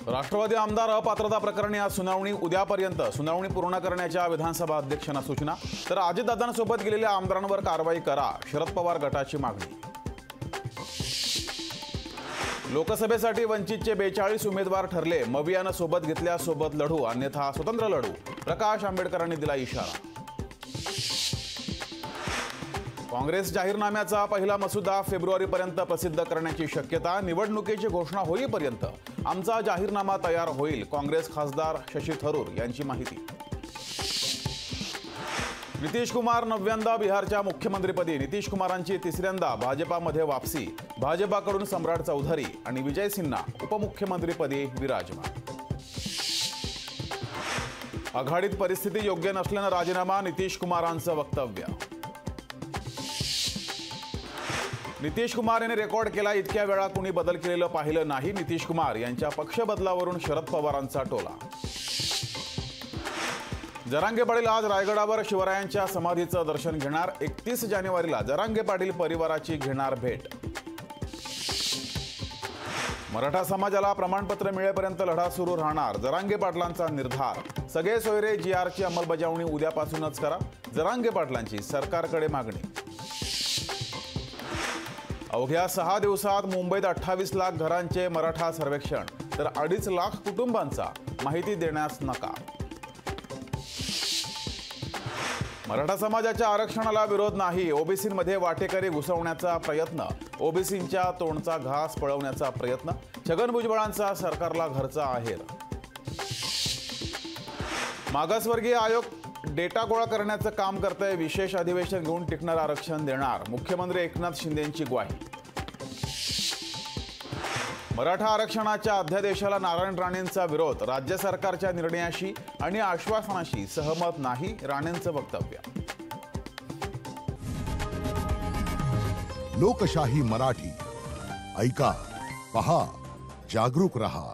राष्ट्रवादी आमदार अपात्रता प्रकरणी आज सुनावणी उद्यापर्यंत सुनावणी पूर्ण करण्याच्या विधानसभा अध्यक्षांना सूचना। तर अजितदादांसोबत गेलेल्या आमदारांवर कारवाई करा, शरद पवार गटाची मागणी। लोकसभेसाठी वंचितचे 42 उमेदवार ठरले, मवियानं सोबत घेतल्यासोबत लढू, अन्यथा स्वतंत्र लढू, प्रकाश आंबेडकरांनी दिला इशारा। काँग्रेस जाहीरनाम्याचा पहिला मसुदा फेब्रुवारीपर्यंत प्रसिद्ध करण्याची शक्यता। निवडणुकीची घोषणा होईपर्यंत आमचा जाहीरनामा तयार होईल, काँग्रेस खासदार शशी थरूर यांची माहिती। नितीश कुमार 9व्यांदा बिहारच्या मुख्यमंत्रीपदी, नितीश कुमारांची तिसऱ्यांदा भाजपामध्ये वापसी, भाजपाकडून सम्राट चौधरी आणि विजय सिन्हा उपमुख्यमंत्रीपदी विराजमान। आघाडीत परिस्थिती योग्य नसल्यानं राजीनामा, नितीश कुमारांचं वक्तव्य। नितीश कुमार यांनी रेकॉर्ड केला, इतक्या वेळा कुणी बदल केलेलं पाहिलं नाही, नितीश कुमार यांच्या पक्ष बदलावरून शरद पवारांचा टोला। जरांगे पाटील आज रायगडावर शिवरायांच्या समाधीचं दर्शन घेणार, 31 जानेवारीला जरांगे पाटील परिवाराची घेणार भेट। मराठा समाजाला प्रमाणपत्र मिळेपर्यंत लढा सुरू राहणार, जरांगे पाटलांचा निर्धार। सगळे सोयरे GRची अंमलबजावणी उद्यापासूनच करा, जरांगे पाटलांची सरकारकडे मागणी। अवघ्या 6 दिवसात मुंबईत 28 लाख घरांचे मराठा सर्वेक्षण, तर 2.5 लाख कुटुंबांचा माहिती देण्यास नकार। मराठा समाजाच्या आरक्षणाला विरोध नाही, ओबीसींमध्ये वाटेकरी घुसवण्याचा प्रयत्न, ओबीसींच्या तोंडचा घास पळवण्याचा प्रयत्न, छगन भुजबळांचा सरकारला घरचा आहेर। मागासवर्गीय आयोग डेटा गोळा करण्याचं काम करतंय, विशेष अधिवेशन घेऊन टिकणार आरक्षण देणार, मुख्यमंत्री एकनाथ शिंदेंची ग्वाही। मराठा आरक्षणाच्या अध्यादेशाला नारायण राणेंचा विरोध, राज्य सरकारच्या निर्णयाशी आणि आश्वासनाशी सहमत नाही, राणेंचं वक्तव्य। लोकशाही मराठी ऐका, पहा, जागरूक रहा।